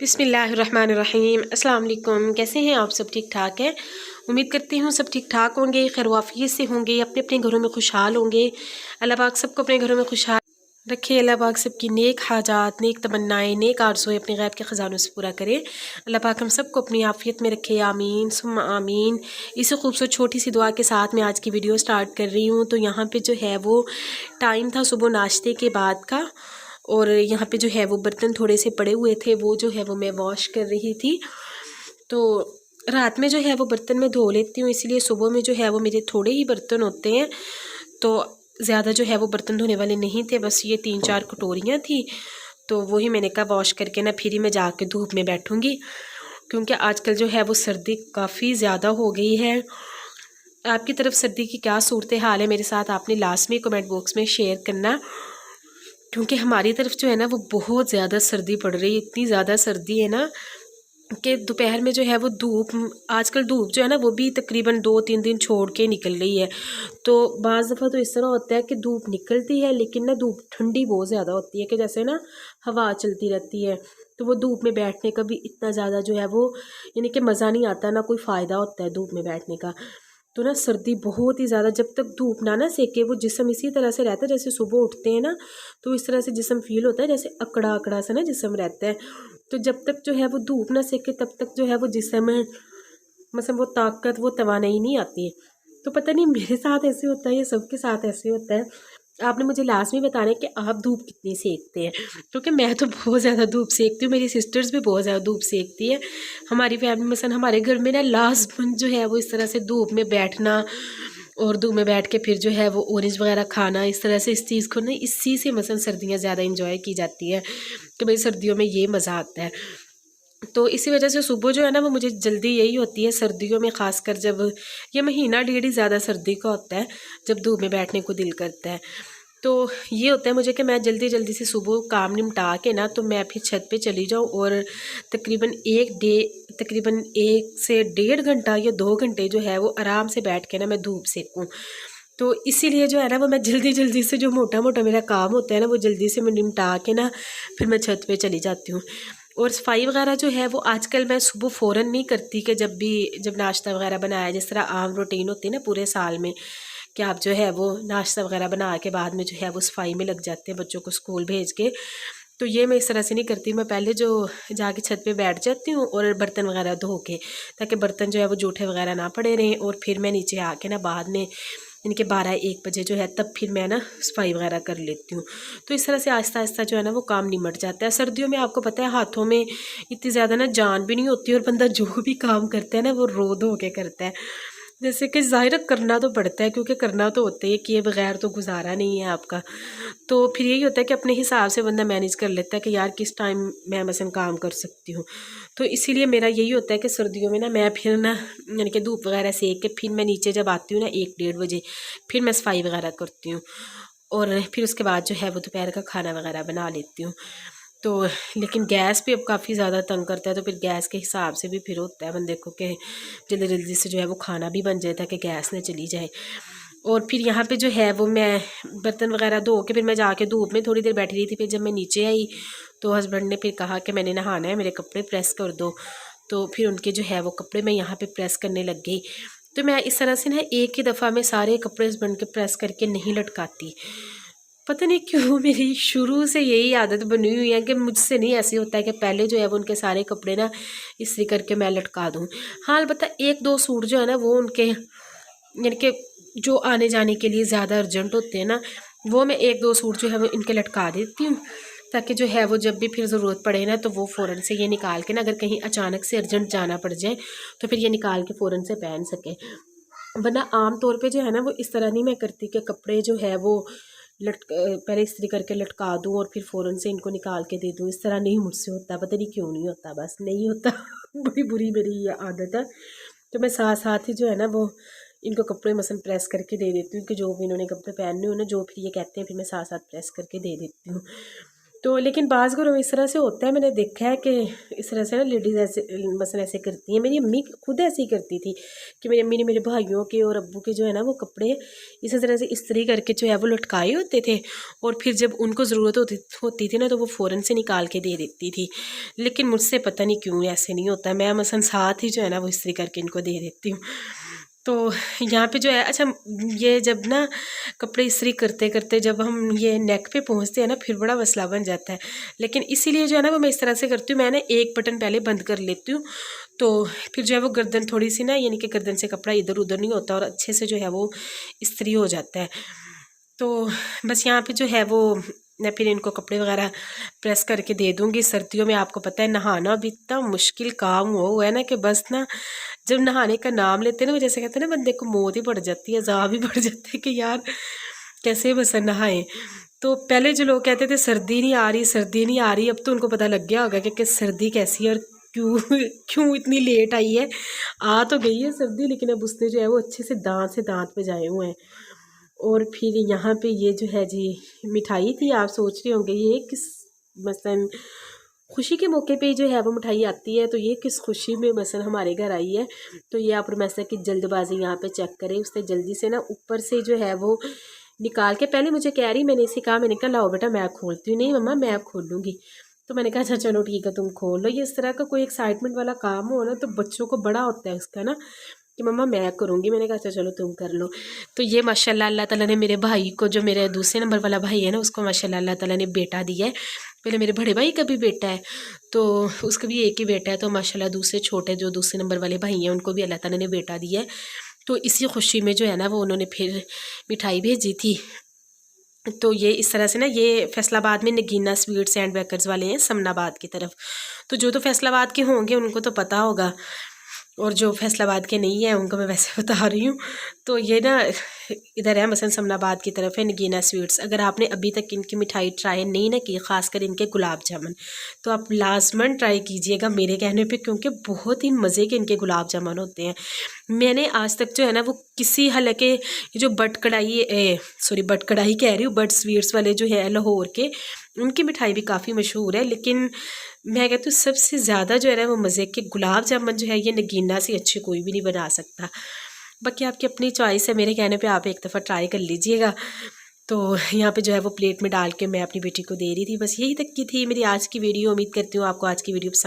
बिस्मिल्लाहिर्रहमानिर्रहीम। अस्सलाम वालेकुम। कैसे हैं आप सब? ठीक ठाक है। उम्मीद करती हूँ सब ठीक ठाक होंगे, खैर वाफियत से होंगे, अपने अपने घरों में खुशहाल होंगे। अल्लाह पाक सबको अपने घरों में खुशहाल रखे। अल्लाह पाक सबकी नेक हाजात, नेक तमन्नाएं, नेक आरज़ूएं अपने गैब के ख़जानों से पूरा करे। अल्लाह पाक हम सबको अपनी आफ़ियत में रखे। आमीन सुम्मा आमीन। इसी खूबसूरत छोटी सी दुआ के साथ मैं आज की वीडियो स्टार्ट कर रही हूँ। तो यहाँ पे जो है वो टाइम था सुबह नाश्ते के बाद का, और यहाँ पे जो है वो बर्तन थोड़े से पड़े हुए थे, वो जो है वो मैं वॉश कर रही थी। तो रात में जो है वो बर्तन मैं धो लेती हूँ, इसलिए सुबह में जो है वो मेरे थोड़े ही बर्तन होते हैं। तो ज़्यादा जो है वो बर्तन धोने वाले नहीं थे, बस ये 3-4 कटोरियाँ थी। तो वही मैंने कहा वॉश करके ना फिर ही मैं जाके धूप में बैठूँगी, क्योंकि आजकल जो है वो सर्दी काफ़ी ज़्यादा हो गई है। आपकी तरफ सर्दी की क्या सूरत हाल है, मेरे साथ आपने लाजमी कमेंट बॉक्स में शेयर करना, क्योंकि हमारी तरफ जो है ना वो बहुत ज़्यादा सर्दी पड़ रही है। इतनी ज़्यादा सर्दी है ना कि दोपहर में जो है वो धूप, आजकल धूप जो है ना वो भी तकरीबन 2-3 दिन छोड़ के निकल रही है। तो बाज़ दफ़ा तो इस तरह होता है कि धूप निकलती है, लेकिन ना धूप ठंडी बहुत ज़्यादा होती है, कि जैसे ना हवा चलती रहती है। तो वो धूप में बैठने का भी इतना ज़्यादा जो है वो यानी कि मज़ा नहीं आता, ना कोई फ़ायदा होता है धूप में बैठने का। तो ना सर्दी बहुत ही ज़्यादा, जब तक धूप ना सेके वो जिस्म इसी तरह से रहता है, जैसे सुबह उठते हैं ना तो इस तरह से जिस्म फील होता है, जैसे अकड़ा अकड़ा सा ना जिस्म रहता है। तो जब तक जो है वो धूप ना सेके तब तक जो है वो जिस्म मतलब वो ताकत, वो तवानाई नहीं आती है। तो पता नहीं मेरे साथ ऐसे होता है या सबके साथ ऐसे होता है। आपने मुझे लास्ट में बताना है कि आप धूप कितनी सेकते हैं, क्योंकि मैं तो बहुत ज़्यादा धूप सेकती हूँ, मेरी सिस्टर्स भी बहुत ज़्यादा धूप सेकती है। हमारी फैमिली मसलन हमारे घर में ना लास्ट मंथ जो है वो इस तरह से धूप में बैठना, और धूप में बैठ के फिर जो है वो ऑरेंज वगैरह खाना, इस तरह से इस चीज़ को ना इसी से मसलन सर्दियाँ ज़्यादा इंजॉय की जाती है, कि भाई सर्दियों में ये मज़ा आता है। तो इसी वजह से सुबह जो है ना वो मुझे जल्दी यही होती है सर्दियों में, ख़ासकर जब ये महीना डेढ़ ही ज़्यादा सर्दी का होता है, जब धूप में बैठने को दिल करता है। तो ये होता है मुझे कि मैं जल्दी जल्दी से सुबह काम निपटा के ना तो मैं फिर छत पे चली जाऊँ, और तकरीबन 1 से 1.5 घंटा या 2 घंटे जो है वो आराम से बैठ के ना मैं धूप सेकूँ। तो इसीलिए जो है ना वो मैं जल्दी जल्दी से जो मोटा मोटा मेरा काम होता है ना वो जल्दी से मैं निपटा के ना फिर मैं छत पे चली जाती हूँ। और सफाई वगैरह जो है वो आजकल मैं सुबह फ़ौरन नहीं करती, कि जब नाश्ता वगैरह बनाया, जिस तरह आम रूटीन होती है ना पूरे साल में, कि आप जो है वो नाश्ता वगैरह बना के बाद में जो है वो सफाई में लग जाते हैं बच्चों को स्कूल भेज के। तो ये मैं इस तरह से नहीं करती, मैं पहले जो जाके छत पे बैठ जाती हूँ और बर्तन वगैरह धो के, ताकि बर्तन जो है वो जूठे वगैरह ना पड़े रहें, और फिर मैं नीचे आके ना बाद में यानी कि 12-1 बजे जो है तब फिर मैं ना सफाई वगैरह कर लेती हूँ। तो इस तरह से आहिस्ता आहिस्ता जो है ना वो काम निमट जाता है। सर्दियों में आपको पता है हाथों में इतनी ज़्यादा ना जान भी नहीं होती, और बंदा जो भी काम करता है ना वो रो धो के करता है, जैसे कि ज़ाहिर करना तो पड़ता है, क्योंकि करना तो होता है, किए बगैर तो गुजारा नहीं है आपका। तो फिर यही होता है कि अपने हिसाब से बंदा मैनेज कर लेता है कि यार किस टाइम मैं मसलन काम कर सकती हूँ। तो इसीलिए मेरा यही होता है कि सर्दियों में ना मैं फिर ना यानी कि धूप वगैरह सेक के फिर मैं नीचे जब आती हूँ ना 1-1:30 बजे, फिर मैं सफाई वगैरह करती हूँ, और फिर उसके बाद जो है वो दोपहर का खाना वगैरह बना लेती हूँ। तो लेकिन गैस भी अब काफ़ी ज़्यादा तंग करता है, तो फिर गैस के हिसाब से भी फिर होता है बंदे को कि जल्दी जल्दी से जो है वो खाना भी बन जाता है कि गैस ना चली जाए। और फिर यहाँ पे जो है वो मैं बर्तन वगैरह धो के फिर मैं जाके धूप में थोड़ी देर बैठी रही थी। फिर जब मैं नीचे आई तो हस्बैंड ने फिर कहा कि मैंने नहाना है, मेरे कपड़े प्रेस कर दो। तो फिर उनके जो है वो कपड़े मैं यहाँ पे प्रेस करने लग गई। तो मैं इस तरह से ना एक ही दफ़ा में सारे कपड़े हस्बैंड के प्रेस करके नहीं लटकाती, पता नहीं क्यों मेरी शुरू से यही आदत बनी हुई है कि मुझसे नहीं ऐसे होता है कि पहले जो है वो उनके सारे कपड़े ना इस्त्री करके मैं लटका दूँ। हाँ अलबत्ता 1-2 सूट जो है ना वो उनके यानी कि जो आने जाने के लिए ज़्यादा अर्जेंट होते हैं ना, वो मैं 1-2 सूट जो है वो इनके लटका देती हूँ, ताकि जो है वो जब भी फिर ज़रूरत पड़े ना तो वो फ़ौरन से ये निकाल के ना, अगर कहीं अचानक से अर्जेंट जाना पड़ जाए तो फिर ये निकाल के फ़ौरन से पहन सकें। वरना आम तौर पे जो है ना वो इस तरह नहीं मैं करती कि कपड़े जो है वो पहले इस्त्री करके लटका दूँ और फिर फ़ौरन से इनको निकाल के दे दूँ। इस तरह नहीं मुझसे होता, पता नहीं क्यों नहीं होता, बस नहीं होता बड़ी बुरी मेरी ये आदत है। तो मैं साथ साथ ही जो है ना वो इनको कपड़े मसलन प्रेस करके दे देती हूँ, कि जो भी इन्होंने कपड़े पहनने हो ना, जो फिर ये कहते हैं फिर मैं साथ साथ प्रेस करके दे देती हूँ। तो लेकिन बाज़ घरों में इस तरह से होता है, मैंने देखा है कि इस तरह से ना लेडीज़ ऐसे मसलन ऐसे करती हैं। मेरी अम्मी खुद ऐसे ही करती थी कि मेरी अम्मी ने मेरे भाइयों के और अब्बू के जो है ना वो कपड़े इसी तरह से इस्त्री करके जो है वो लटकाए होते थे, और फिर जब उनको ज़रूरत होती थी ना तो वो फ़ौरन से निकाल के दे देती थी। लेकिन मुझसे पता नहीं क्यों ऐसे नहीं होता, मैं मसलन साथ ही जो है ना वो इस्त्री करके इनको दे देती हूँ। तो यहाँ पे जो है, अच्छा ये जब ना कपड़े इस्त्री करते करते जब हम ये नेक पे पहुँचते हैं ना फिर बड़ा मसला बन जाता है। लेकिन इसीलिए जो है ना वो मैं इस तरह से करती हूँ, मैंने एक बटन पहले बंद कर लेती हूँ, तो फिर जो है वो गर्दन थोड़ी सी ना, यानी कि गर्दन से कपड़ा इधर उधर नहीं होता और अच्छे से जो है वो इस्त्री हो जाता है। तो बस यहाँ पे जो है वो मैं फिर इनको कपड़े वगैरह प्रेस करके दे दूँगी। सर्दियों में आपको पता है नहाना भी इतना मुश्किल काम हुआ है ना कि बस ना जब नहाने का नाम लेते हैं ना वो जैसे कहते हैं ना बंदे को मौत ही पड़ जाती है, अज़ाब ही पड़ जाता है कि यार कैसे बस नहाएं। तो पहले जो लोग कहते थे सर्दी नहीं आ रही, सर्दी नहीं आ रही, अब तो उनको पता लग गया होगा कि सर्दी कैसी है और क्यों क्यों इतनी लेट आई है। आ तो गई है सर्दी, लेकिन अब उसने जो है वो अच्छे से दांत बजाए हुए हैं। और फिर यहाँ पे ये जो है जी मिठाई थी, आप सोच रहे होंगे ये किस मसलन खुशी के मौके पे जो है वो मिठाई आती है, तो ये किस खुशी में मसलन हमारे घर आई है। तो ये आप मसलन की जल्दबाजी यहाँ पे चेक करें, उसने जल्दी से ना ऊपर से जो है वो निकाल के, पहले मुझे कह रही, मैंने इसे कहा, मैंने कहा लाओ बेटा मैं खोलती हूँ, नहीं मम्मा मैं खोलूँगी। तो मैंने कहा अच्छा चलो ठीक है तुम खोल लो। ये इस तरह का कोई एक्साइटमेंट वाला काम हो ना तो बच्चों को बड़ा होता है उसका ना कि मम्मा मैं करूँगी। मैंने कहा अच्छा चलो तुम कर लो। तो ये माशाल्लाह अल्लाह ताला ने मेरे भाई को, जो मेरे दूसरे नंबर वाला भाई है ना, उसको माशाल्लाह अल्लाह ताला ने बेटा दिया है। पहले मेरे बड़े भाई का भी बेटा है तो उसका भी एक ही बेटा है, तो माशाल्लाह दूसरे छोटे जो दूसरे नंबर वाले भाई हैं उनको भी अल्लाह ताला ने बेटा दिया है। तो इसी खुशी में जो है ना वो उन्होंने फिर मिठाई भेजी थी। तो ये इस तरह से ना, ये फैसलाबाद में नगीना स्वीट्स एंड बेकर्स वाले हैं समनाबाद की तरफ। तो जो तो फैसलाबाद के होंगे उनको तो पता होगा, और जो फैसलाबाद के नहीं है उनको मैं वैसे बता रही हूँ। तो ये ना इधर है मसलन समनाबाद की तरफ है नगीना स्वीट्स। अगर आपने अभी तक इनकी मिठाई ट्राई नहीं ना की, ख़ासकर इनके गुलाब जामुन, तो आप लाजमन ट्राई कीजिएगा मेरे कहने पे, क्योंकि बहुत ही मज़े के इनके गुलाब जामुन होते हैं। मैंने आज तक जो है ना वो किसी हालांकि जो बट कढ़ाई कह रही हूँ, बट स्वीट्स वाले जो है लाहौर के, उनकी मिठाई भी काफ़ी मशहूर है, लेकिन मैं कहती हूँ सबसे ज़्यादा जो है ना वो मज़े के गुलाब जामुन जो है ये नगीना से अच्छे कोई भी नहीं बना सकता। बाकी आपकी अपनी चॉइस है, मेरे कहने पे आप एक दफ़ा ट्राई कर लीजिएगा। तो यहाँ पे जो है वो प्लेट में डाल के मैं अपनी बेटी को दे रही थी। बस यही तक की थी मेरी आज की वीडियो। उम्मीद करती हूँ आपको आज की वीडियो पसंद